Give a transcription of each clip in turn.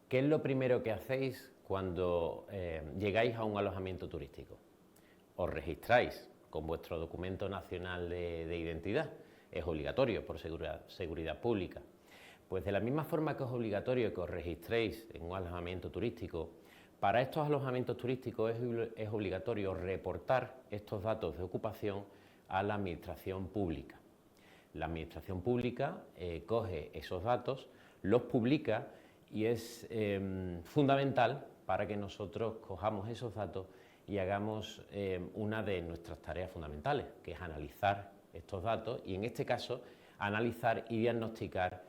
¿Qué es lo primero que hacéis cuando llegáis a un alojamiento turístico? Os registráis con vuestro documento nacional de identidad. Es obligatorio por seguridad pública. Pues de la misma forma que es obligatorio que os registréis en un alojamiento turístico, para estos alojamientos turísticos es obligatorio reportar estos datos de ocupación a la administración pública. La administración pública coge esos datos, los publica y es fundamental para que nosotros cojamos esos datos y hagamos una de nuestras tareas fundamentales, que es analizar estos datos y, en este caso, analizar y diagnosticar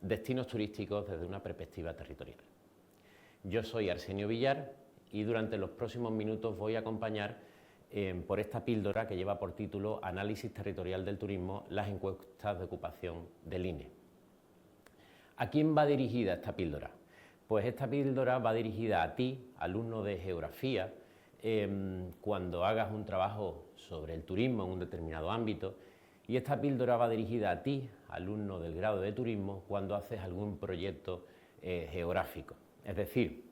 destinos turísticos desde una perspectiva territorial. Yo soy Arsenio Villar y durante los próximos minutos voy a acompañar por esta píldora que lleva por título Análisis territorial del turismo, las encuestas de ocupación del INE. ¿A quién va dirigida esta píldora? Pues esta píldora va dirigida a ti, alumno de geografía, cuando hagas un trabajo sobre el turismo en un determinado ámbito, y esta píldora va dirigida a ti, alumno del grado de turismo, cuando haces algún proyecto geográfico. Es decir,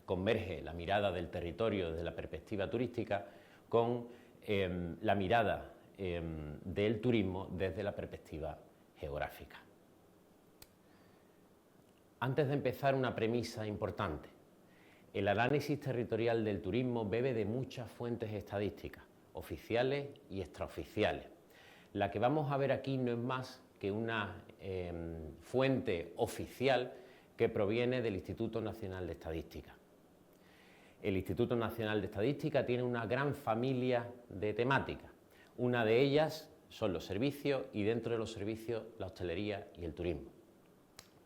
converge la mirada del territorio desde la perspectiva turística con la mirada del turismo desde la perspectiva geográfica. Antes de empezar, una premisa importante. El análisis territorial del turismo bebe de muchas fuentes estadísticas, oficiales y extraoficiales. La que vamos a ver aquí no es más que una fuente oficial que proviene del Instituto Nacional de Estadística. El Instituto Nacional de Estadística tiene una gran familia de temáticas. Una de ellas son los servicios y dentro de los servicios la hostelería y el turismo.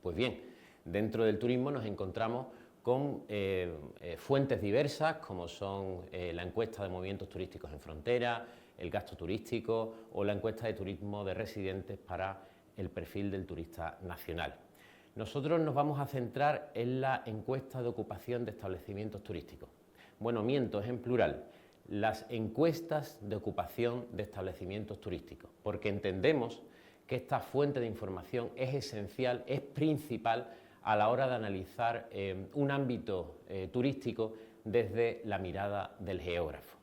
Pues bien, dentro del turismo nos encontramos con fuentes diversas como son la encuesta de movimientos turísticos en frontera, el gasto turístico o la encuesta de turismo de residentes para el perfil del turista nacional. Nosotros nos vamos a centrar en la encuesta de ocupación de establecimientos turísticos. Bueno, miento, es en plural. Las encuestas de ocupación de establecimientos turísticos, porque entendemos que esta fuente de información es esencial, es principal a la hora de analizar un ámbito turístico desde la mirada del geógrafo.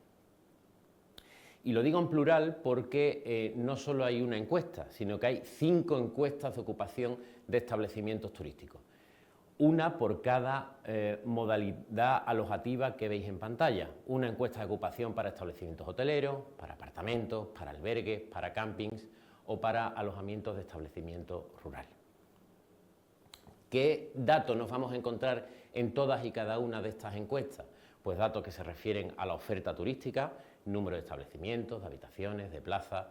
Y lo digo en plural porque no solo hay una encuesta, sino que hay 5 encuestas de ocupación de establecimientos turísticos. Una por cada modalidad alojativa que veis en pantalla. Una encuesta de ocupación para establecimientos hoteleros, para apartamentos, para albergues, para campings o para alojamientos de establecimientos rurales. ¿Qué datos nos vamos a encontrar en todas y cada una de estas encuestas? Pues datos que se refieren a la oferta turística, número de establecimientos, de habitaciones, de plazas,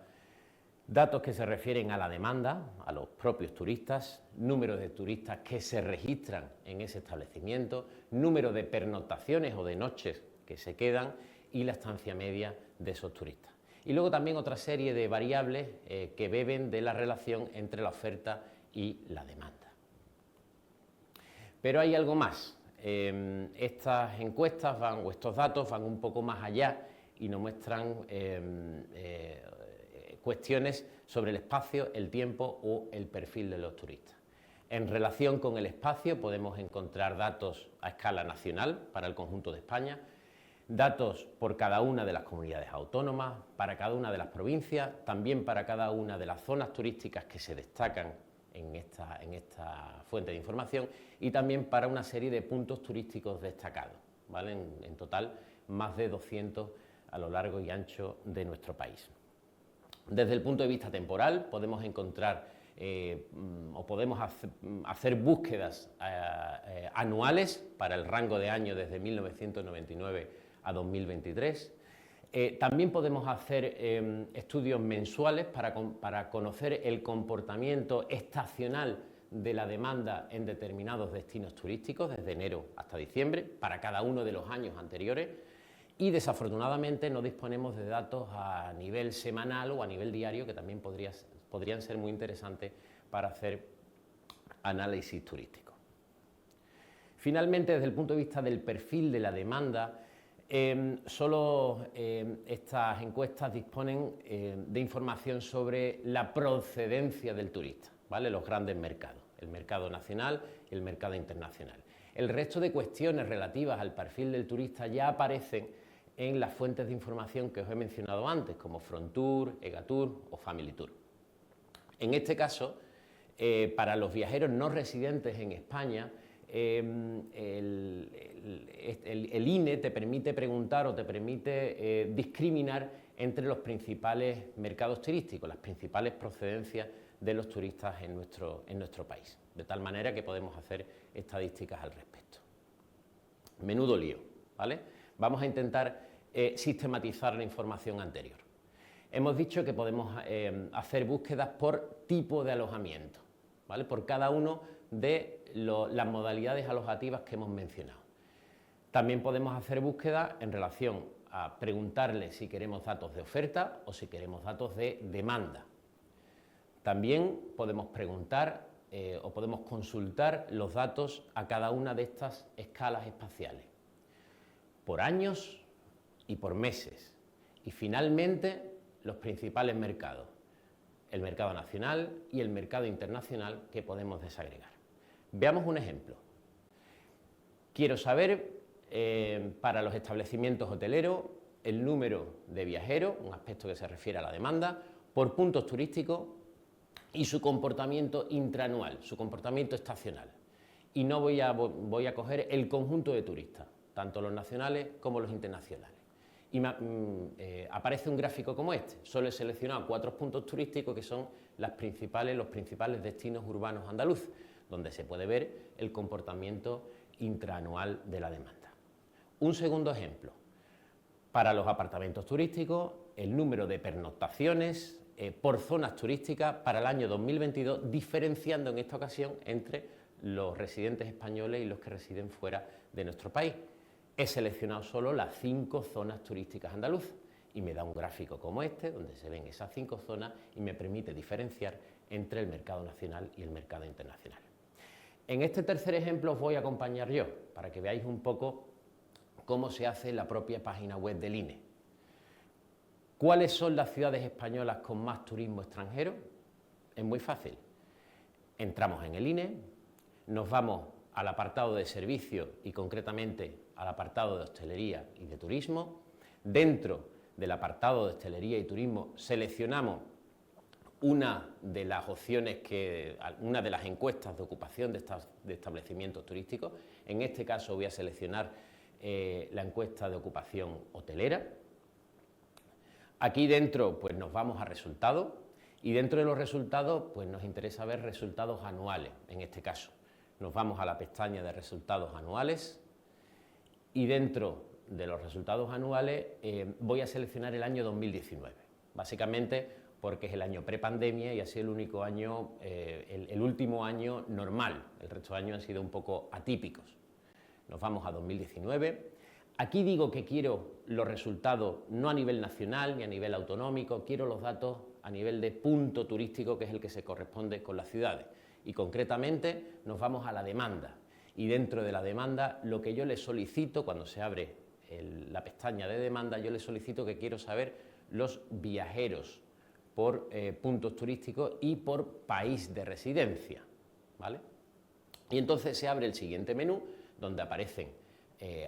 datos que se refieren a la demanda, a los propios turistas, número de turistas que se registran en ese establecimiento, número de pernoctaciones o de noches que se quedan y la estancia media de esos turistas. Y luego también otra serie de variables que beben de la relación entre la oferta y la demanda. Pero hay algo más. Estas encuestas o estos datos van un poco más allá y nos muestran cuestiones sobre el espacio, el tiempo o el perfil de los turistas. En relación con el espacio podemos encontrar datos a escala nacional para el conjunto de España, datos por cada una de las comunidades autónomas, para cada una de las provincias, también para cada una de las zonas turísticas que se destacan en esta fuente de información y también para una serie de puntos turísticos destacados, ¿vale? En total, más de 200 a lo largo y ancho de nuestro país. Desde el punto de vista temporal, podemos encontrar o podemos hacer búsquedas anuales para el rango de años desde 1999 a 2023. También podemos hacer estudios mensuales para conocer el comportamiento estacional de la demanda en determinados destinos turísticos, desde enero hasta diciembre, para cada uno de los años anteriores. Y desafortunadamente no disponemos de datos a nivel semanal o a nivel diario, que también podrían ser muy interesantes para hacer análisis turístico. Finalmente, desde el punto de vista del perfil de la demanda, solo estas encuestas disponen de información sobre la procedencia del turista. ¿vale? Los grandes mercados, el mercado nacional y el mercado internacional. El resto de cuestiones relativas al perfil del turista ya aparecen en las fuentes de información que os he mencionado antes, como Frontour, Egatur o FamilyTour. En este caso, para los viajeros no residentes en España, el INE te permite preguntar o te permite discriminar entre los principales mercados turísticos, las principales procedencias de los turistas en nuestro país, de tal manera que podemos hacer estadísticas al respecto. Menudo lío, ¿vale? Vamos a intentar sistematizar la información anterior. Hemos dicho que podemos hacer búsquedas por tipo de alojamiento, ¿vale? Por cada uno de las modalidades alojativas que hemos mencionado. También podemos hacer búsquedas en relación a preguntarle si queremos datos de oferta o si queremos datos de demanda. También podemos preguntar o podemos consultar los datos a cada una de estas escalas espaciales, por años y por meses. Y finalmente, los principales mercados, el mercado nacional y el mercado internacional, que podemos desagregar. Veamos un ejemplo. Quiero saber, para los establecimientos hoteleros, el número de viajeros, un aspecto que se refiere a la demanda, por puntos turísticos y su comportamiento intraanual, su comportamiento estacional. Y no voy a coger el conjunto de turistas, tanto los nacionales como los internacionales. Y aparece un gráfico como este. Solo he seleccionado 4 puntos turísticos que son los principales destinos urbanos andaluces, donde se puede ver el comportamiento intraanual de la demanda. Un segundo ejemplo. Para los apartamentos turísticos, el número de pernoctaciones por zonas turísticas para el año 2022, diferenciando en esta ocasión entre los residentes españoles y los que residen fuera de nuestro país. He seleccionado solo las 5 zonas turísticas andaluzas y me da un gráfico como este, donde se ven esas 5 zonas y me permite diferenciar entre el mercado nacional y el mercado internacional. En este tercer ejemplo os voy a acompañar yo, para que veáis un poco cómo se hace en la propia página web del INE. ¿Cuáles son las ciudades españolas con más turismo extranjero? Es muy fácil. Entramos en el INE, nos vamos al apartado de servicios y concretamente al apartado de hostelería y de turismo. Dentro del apartado de hostelería y turismo seleccionamos una de las opciones una de las encuestas de ocupación de establecimientos turísticos. En este caso voy a seleccionar la encuesta de ocupación hotelera. Aquí dentro pues nos vamos a resultados y dentro de los resultados pues nos interesa ver resultados anuales en este caso. Nos vamos a la pestaña de resultados anuales y dentro de los resultados anuales voy a seleccionar el año 2019, básicamente porque es el año prepandemia y ha sido el único año, el último año normal, el resto de años han sido un poco atípicos. Nos vamos a 2019, aquí digo que quiero los resultados no a nivel nacional ni a nivel autonómico, quiero los datos a nivel de punto turístico, que es el que se corresponde con las ciudades. Y concretamente nos vamos a la demanda y dentro de la demanda lo que yo le solicito cuando se abre la pestaña de demanda, yo le solicito que quiero saber los viajeros por puntos turísticos y por país de residencia, ¿vale? Y entonces se abre el siguiente menú donde aparecen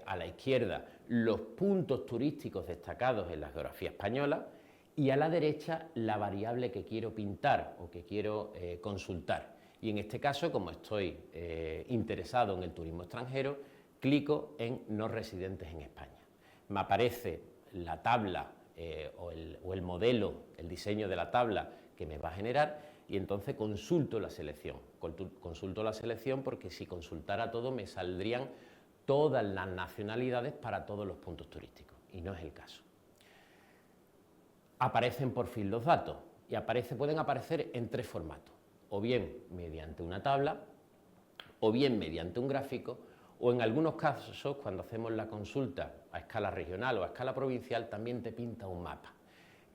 a la izquierda los puntos turísticos destacados en la geografía española y a la derecha la variable que quiero pintar o que quiero consultar. Y en este caso, como estoy interesado en el turismo extranjero, clico en no residentes en España. Me aparece la tabla o el modelo, el diseño de la tabla que me va a generar y entonces consulto la selección. Consulto la selección porque si consultara todo me saldrían todas las nacionalidades para todos los puntos turísticos y no es el caso. Aparecen por fin los datos y pueden aparecer en 3 formatos. O bien mediante una tabla, o bien mediante un gráfico, o en algunos casos, cuando hacemos la consulta a escala regional o a escala provincial, también te pinta un mapa.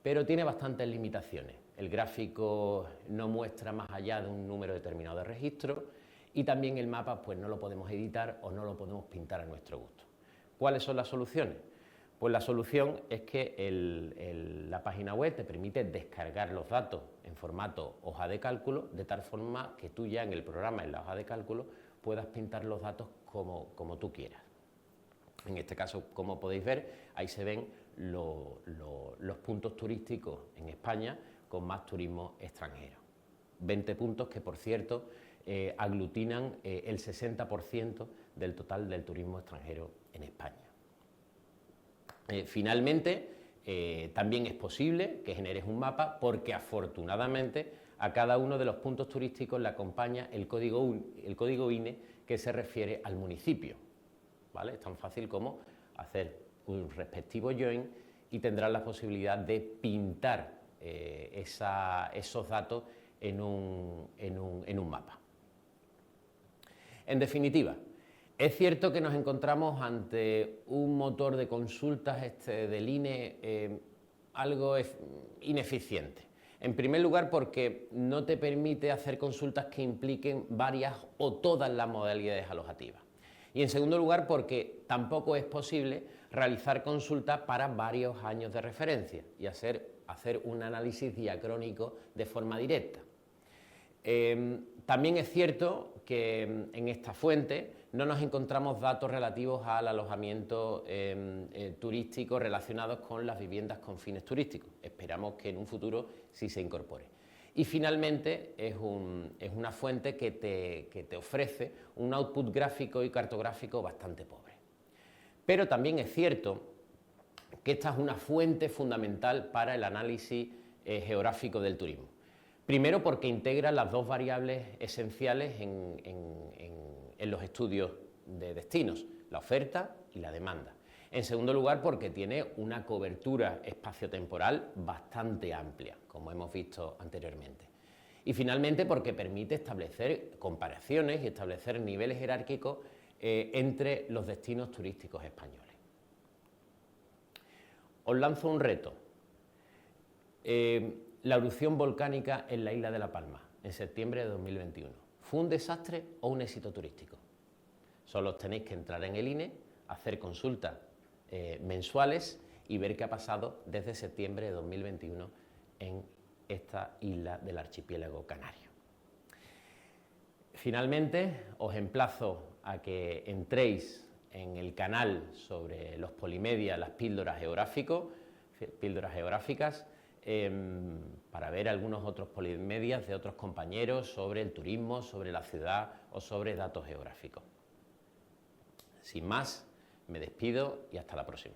Pero tiene bastantes limitaciones. El gráfico no muestra más allá de un número determinado de registros y también el mapa pues no lo podemos editar o no lo podemos pintar a nuestro gusto. ¿Cuáles son las soluciones? Pues la solución es que la página web te permite descargar los datos en formato hoja de cálculo, de tal forma que tú ya en el programa, en la hoja de cálculo, puedas pintar los datos como tú quieras. En este caso, como podéis ver, ahí se ven los puntos turísticos en España con más turismo extranjero. 20 puntos que, por cierto, aglutinan el 60% del total del turismo extranjero en España. Finalmente, también es posible que generes un mapa porque, afortunadamente, a cada uno de los puntos turísticos le acompaña el código INE que se refiere al municipio, ¿vale? Es tan fácil como hacer un respectivo join y tendrás la posibilidad de pintar esos datos en un mapa. En definitiva, es cierto que nos encontramos ante un motor de consultas del INE algo ineficiente. En primer lugar, porque no te permite hacer consultas que impliquen varias o todas las modalidades alojativas. Y en segundo lugar, porque tampoco es posible realizar consultas para varios años de referencia y hacer un análisis diacrónico de forma directa. También es cierto que en esta fuente no nos encontramos datos relativos al alojamiento turístico relacionados con las viviendas con fines turísticos. Esperamos que en un futuro sí se incorpore. Y finalmente es una fuente que te ofrece un output gráfico y cartográfico bastante pobre. Pero también es cierto que esta es una fuente fundamental para el análisis geográfico del turismo. Primero, porque integra las dos variables esenciales en los estudios de destinos, la oferta y la demanda. En segundo lugar, porque tiene una cobertura espaciotemporal bastante amplia, como hemos visto anteriormente. Y finalmente, porque permite establecer comparaciones y establecer niveles jerárquicos entre los destinos turísticos españoles. Os lanzo un reto. La erupción volcánica en la isla de La Palma, en septiembre de 2021. ¿Fue un desastre o un éxito turístico? Solo tenéis que entrar en el INE, hacer consultas mensuales y ver qué ha pasado desde septiembre de 2021 en esta isla del archipiélago canario. Finalmente, os emplazo a que entréis en el canal sobre los Polimedia, las píldoras geográficas, para ver algunos otros polimedias de otros compañeros sobre el turismo, sobre la ciudad o sobre datos geográficos. Sin más, me despido y hasta la próxima.